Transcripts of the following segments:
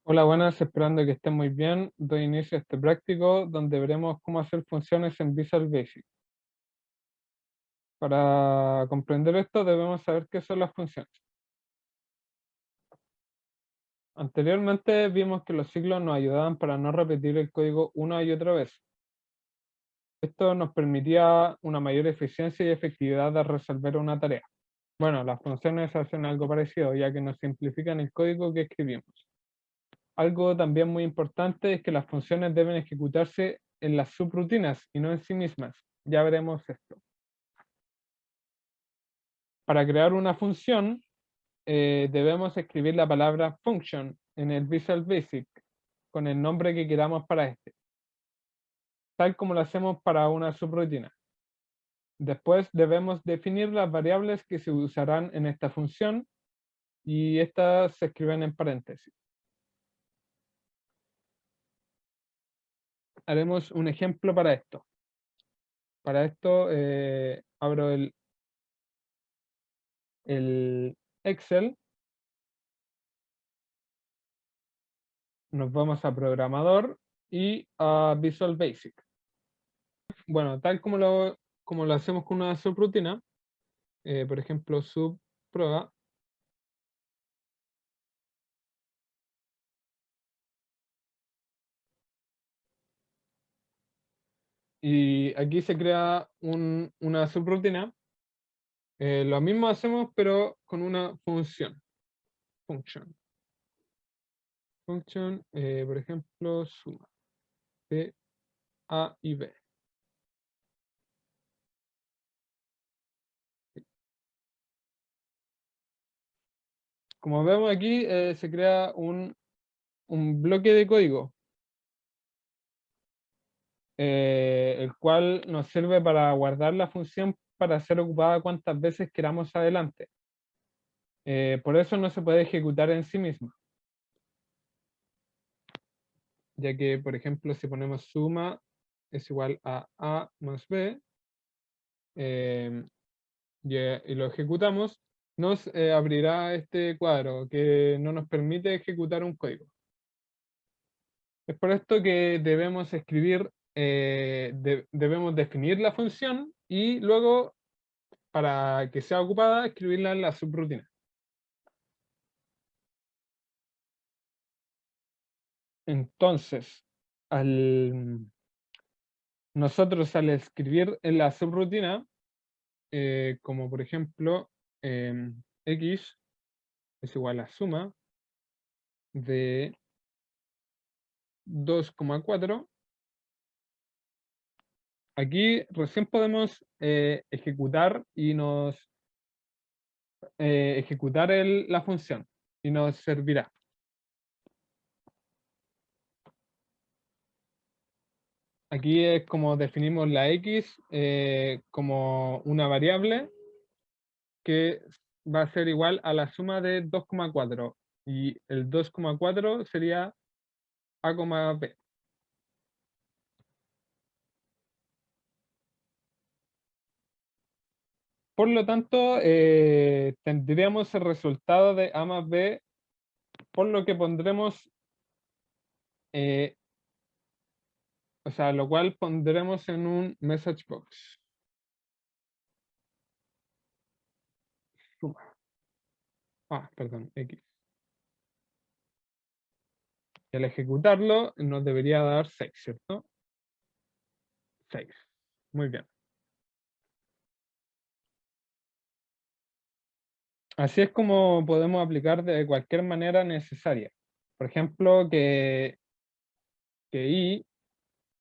Hola, buenas, esperando que estén muy bien. Doy inicio a este práctico donde veremos cómo hacer funciones en Visual Basic. Para comprender esto debemos saber qué son las funciones. Anteriormente vimos que los ciclos nos ayudaban para no repetir el código una y otra vez. Esto nos permitía una mayor eficiencia y efectividad de resolver una tarea. Bueno, las funciones hacen algo parecido, ya que nos simplifican el código que escribimos. Algo también muy importante es que las funciones deben ejecutarse en las subrutinas y no en sí mismas. Ya veremos esto. Para crear una función, debemos escribir la palabra function en el Visual Basic con el nombre que queramos para este, tal como lo hacemos para una subrutina. Después debemos definir las variables que se usarán en esta función y estas se escriben en paréntesis. Haremos un ejemplo para esto. Para esto abro el Excel, nos vamos a programador y a Visual Basic. Bueno, tal como lo hacemos con una subrutina, por ejemplo, subproa, y aquí se crea una subrutina. Lo mismo hacemos, pero con una función. Function. Function, por ejemplo, suma de A y B. Como vemos aquí, se crea un bloque de código, el cual nos sirve para guardar la función para ser ocupada cuantas veces queramos adelante. Por eso no se puede ejecutar en sí misma, ya que, por ejemplo, si ponemos suma es igual a A más B, em, y lo ejecutamos, nos abrirá este cuadro que no nos permite ejecutar un código. Es por esto que debemos escribir, debemos definir la función y luego, para que sea ocupada, escribirla en la subrutina. Entonces, nosotros al escribir en la subrutina, como por ejemplo, x es igual a suma de 2,4. Aquí recién podemos ejecutar y ejecutar la función y nos servirá. Aquí es como definimos la x como una variable que va a ser igual a la suma de 2,4 y el 2,4 sería a, b. Por lo tanto, tendríamos el resultado de a más b, por lo que pondremos, eh, o sea, lo cual pondremos en un message box. Suma. Perdón, x. Y al ejecutarlo nos debería dar 6, ¿cierto? 6. Muy bien. Así es como podemos aplicar de cualquier manera necesaria. Por ejemplo, que y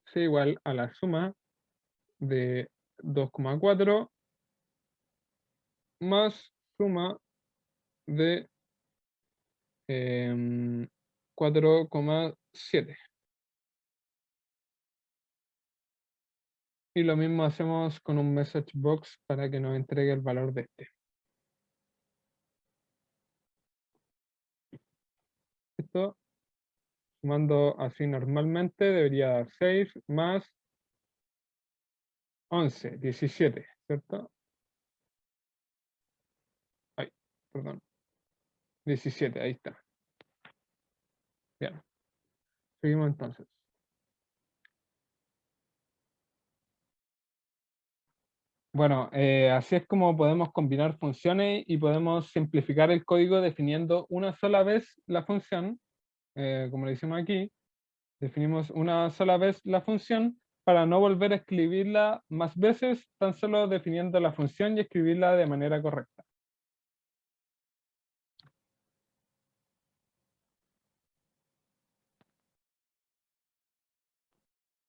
sea igual a la suma de 2,4 más suma de 4,7. Y lo mismo hacemos con un message box para que nos entregue el valor de este. Esto, sumando así normalmente, debería dar 6 más 11, 17, ¿cierto? Ay, perdón. 17, ahí está. Bien, seguimos entonces. Bueno, así es como podemos combinar funciones y podemos simplificar el código definiendo una sola vez la función, como le hicimos aquí. Definimos una sola vez la función para no volver a escribirla más veces, tan solo definiendo la función y escribirla de manera correcta.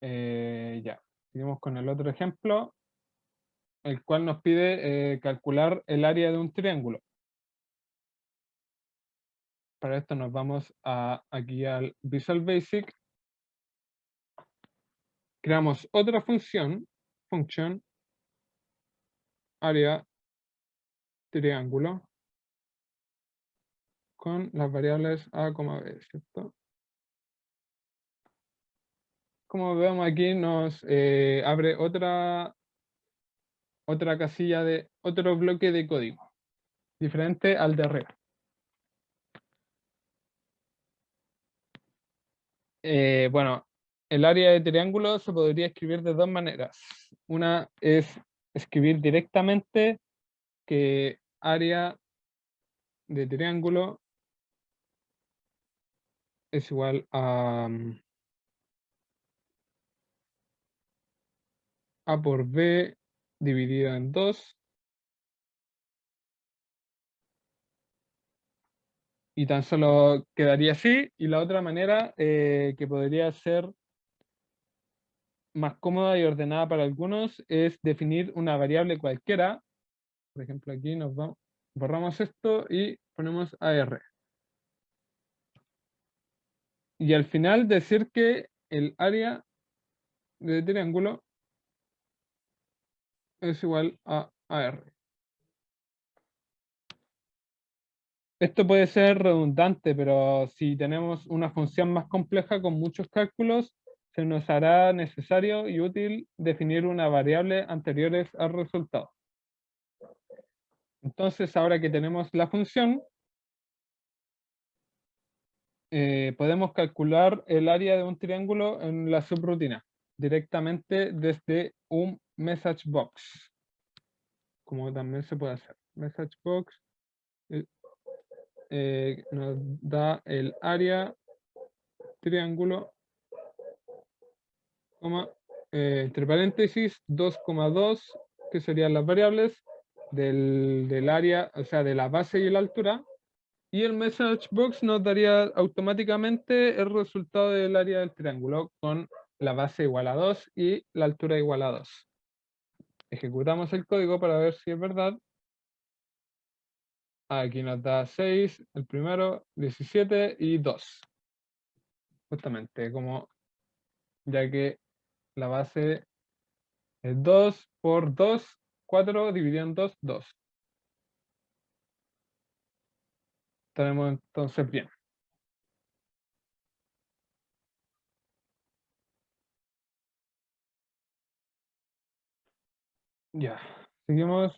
Ya, seguimos con el otro ejemplo, el cual nos pide calcular el área de un triángulo. Para esto nos vamos aquí al Visual Basic, creamos otra function área triángulo, con las variables a, b, ¿cierto? Como vemos aquí nos abre otra casilla de otro bloque de código, diferente al de arriba. Bueno, el área de triángulo se podría escribir de dos maneras. Una es escribir directamente que área de triángulo es igual a por b dividido en 2. Y tan solo quedaría así. Y la otra manera que podría ser más cómoda y ordenada para algunos es definir una variable cualquiera. Por ejemplo, aquí borramos esto y ponemos AR. Y al final decir que el área de triángulo es igual a AR. Esto puede ser redundante, pero si tenemos una función más compleja con muchos cálculos, se nos hará necesario y útil definir una variable anteriores al resultado. Entonces, ahora que tenemos la función, podemos calcular el área de un triángulo en la subrutina, directamente desde un message box, como también se puede hacer. Message box nos da el área triángulo, entre paréntesis, 2,2, que serían las variables del área, o sea, de la base y la altura, y el message box nos daría automáticamente el resultado del área del triángulo con la base igual a 2 y la altura igual a 2. Ejecutamos el código para ver si es verdad. Aquí nos da 6, el primero, 17 y 2. Justamente, ya que la base es 2 por 2, 4 dividido en 2, 2. Tenemos entonces bien. Ya, seguimos.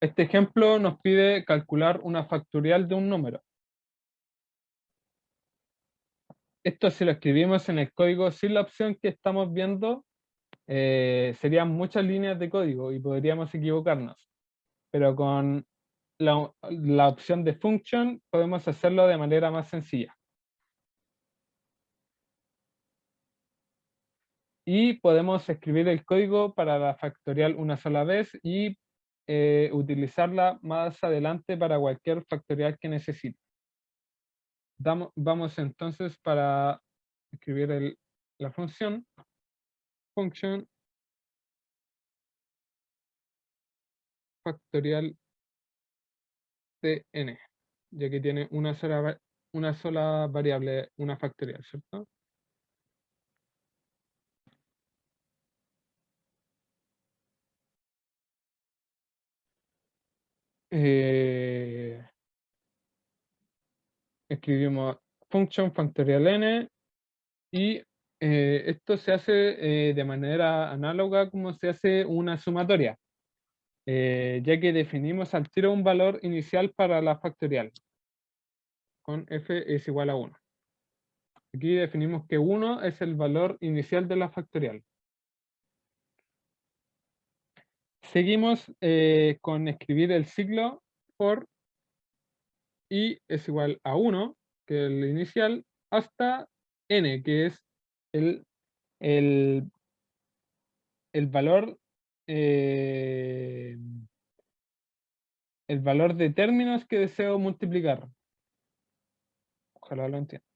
Este ejemplo nos pide calcular una factorial de un número. Esto si lo escribimos en el código sin la opción que estamos viendo, serían muchas líneas de código y podríamos equivocarnos. Pero con la opción de function podemos hacerlo de manera más sencilla. Y podemos escribir el código para la factorial una sola vez y utilizarla más adelante para cualquier factorial que necesite. Vamos entonces para escribir la function factorial de n, ya que tiene una sola variable, una factorial, ¿cierto? Escribimos function factorial n y esto se hace de manera análoga como se hace una sumatoria, ya que definimos al tiro un valor inicial para la factorial. con f es igual a 1. Aquí definimos que 1 es el valor inicial de la factorial. Seguimos con escribir el ciclo for i es igual a 1, que es el inicial, hasta n, que es el, el, el valor el valor de términos que deseo multiplicar. Ojalá lo entiendan.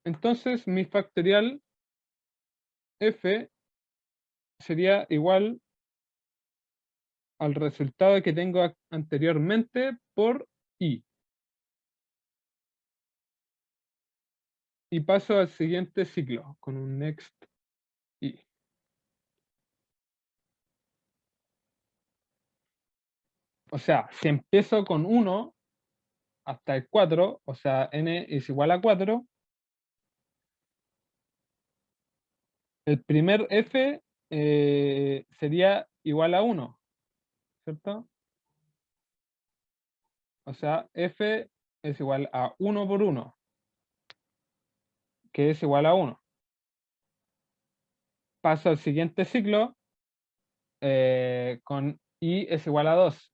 Entonces mi factorial f sería igual al resultado que tengo anteriormente por i. Y paso al siguiente ciclo con un next i. O sea, si empiezo con 1 hasta el 4, o sea, n es igual a 4, el primer f sería igual a 1, ¿cierto? O sea, f es igual a 1 por 1, que es igual a 1. Paso al siguiente ciclo con i es igual a 2.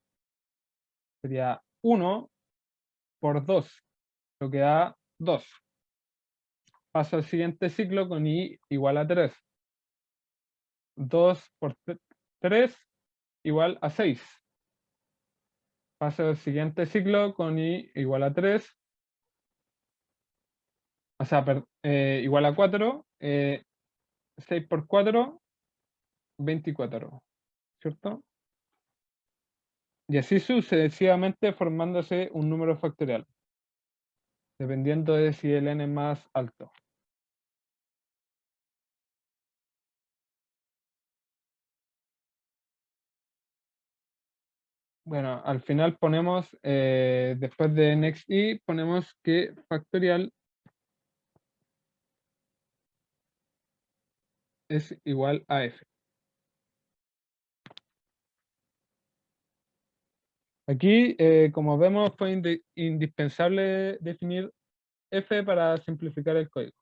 Sería 1 por 2, lo que da 2. Paso al siguiente ciclo con i igual a 3. 2 por 3 igual a 6. Paso al siguiente ciclo con i igual a 3. O sea, igual a 4. 6 por 4, 24. ¿Cierto? Y así sucesivamente formándose un número factorial, dependiendo de si el n es más alto. Bueno, al final ponemos, después de next i, ponemos que factorial es igual a f. Aquí, como vemos, fue indispensable definir f para simplificar el código.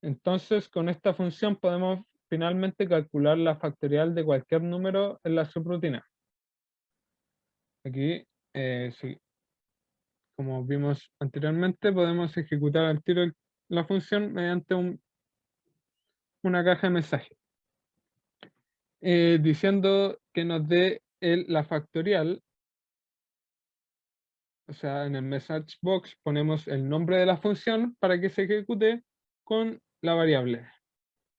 Entonces, con esta función podemos finalmente calcular la factorial de cualquier número en la subrutina. Aquí, sí, como vimos anteriormente, podemos ejecutar al tiro la función mediante una caja de mensajes, diciendo que nos dé la factorial. O sea, en el message box ponemos el nombre de la función para que se ejecute con la variable,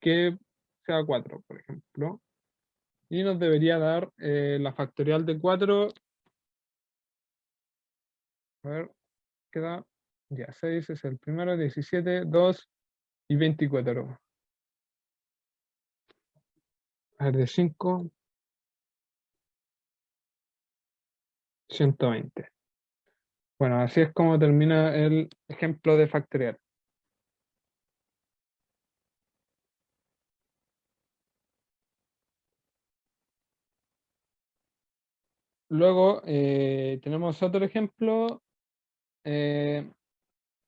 que sea 4, por ejemplo. Y nos debería dar la factorial de 4. A ver, queda ya 6 es el primero, 17, 2 y 24. A ver, de 5, 120. Bueno, así es como termina el ejemplo de factorial. Luego tenemos otro ejemplo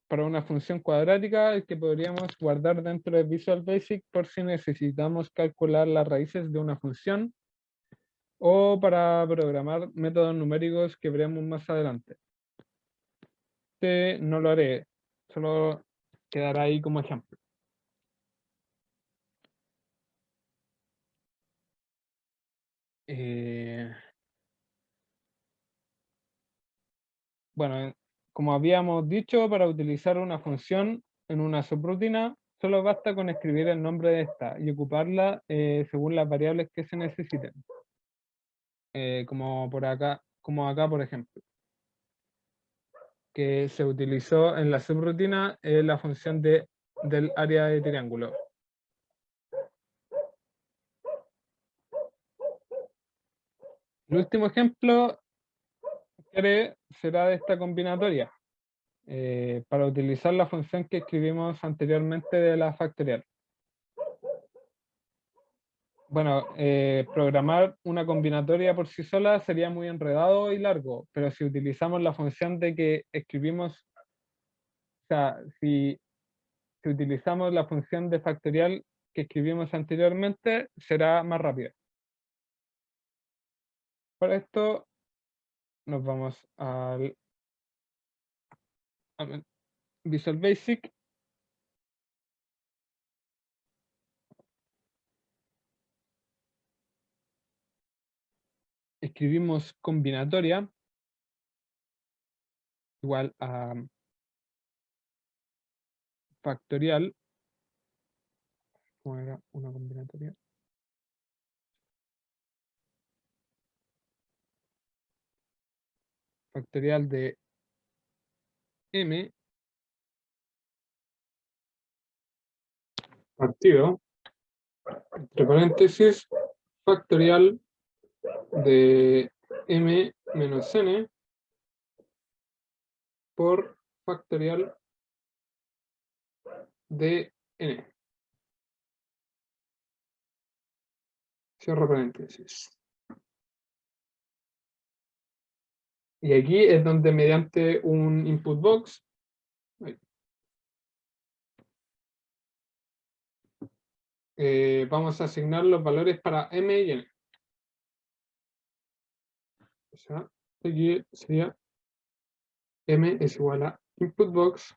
para una función cuadrática que podríamos guardar dentro de Visual Basic por si necesitamos calcular las raíces de una función o para programar métodos numéricos que veremos más adelante. Este no lo haré, solo quedará ahí como ejemplo. Bueno, como habíamos dicho, para utilizar una función en una subrutina, solo basta con escribir el nombre de esta y ocuparla según las variables que se necesiten. Como acá, por ejemplo, que se utilizó en la subrutina la función del área de triángulo. El último ejemplo será de esta combinatoria, para utilizar la función que escribimos anteriormente de la factorial. bueno, programar una combinatoria por sí sola sería muy enredado y largo, pero si utilizamos la función de que escribimos, o sea, si utilizamos la función de factorial que escribimos anteriormente, será más rápida. Para esto nos vamos al Visual Basic. Escribimos combinatoria igual a factorial. ¿Cómo era una combinatoria? Factorial de m partido, entre paréntesis, factorial de m menos n por factorial de n. Cierro paréntesis. Y aquí es donde mediante un input box vamos a asignar los valores para m y n. O sea, aquí sería m es igual a input box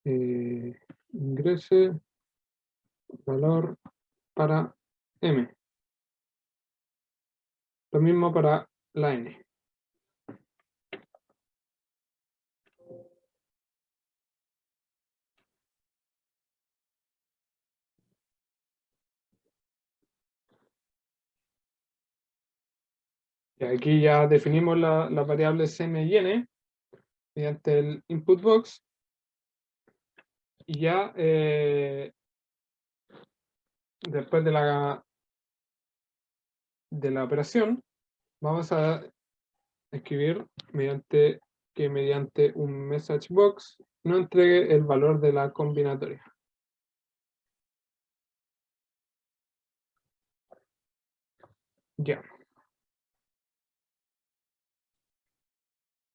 ingrese valor para m. Lo mismo para la n. Y aquí ya definimos las variables m y n mediante el input box. Y ya después de la operación vamos a escribir mediante un message box no entregue el valor de la combinatoria. Ya.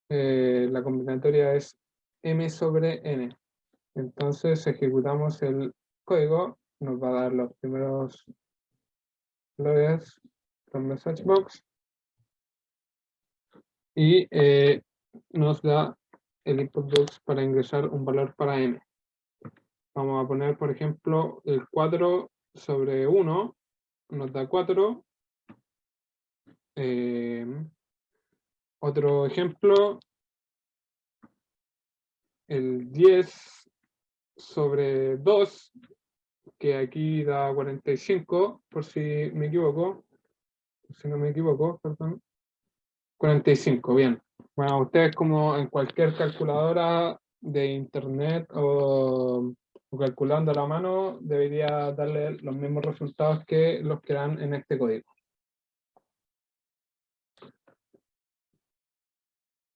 La combinatoria es m sobre n. Entonces ejecutamos el código, nos va a dar los primeros valores from message box y nos da el input box para ingresar un valor para m. Vamos a poner, por ejemplo, el 4 sobre 1 nos da 4. Otro ejemplo, el 10 sobre 2, que aquí da 45, por si me equivoco, si no me equivoco, perdón. 45, bien. Bueno, ustedes como en cualquier calculadora de internet o calculando a la mano, debería darle los mismos resultados que los que dan en este código.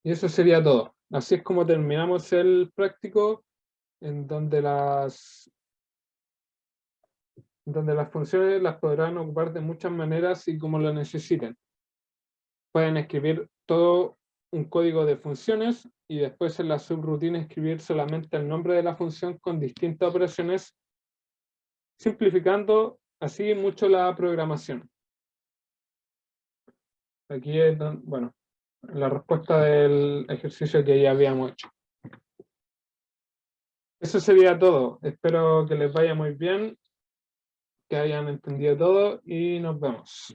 Y eso sería todo. Así es como terminamos el práctico, en donde las funciones las podrán ocupar de muchas maneras y como lo necesiten. Pueden escribir todo un código de funciones y después en la subrutina escribir solamente el nombre de la función con distintas operaciones, simplificando así mucho la programación. Aquí es, bueno, la respuesta del ejercicio que ya habíamos hecho. Eso sería todo. Espero que les vaya muy bien, que hayan entendido todo y nos vemos.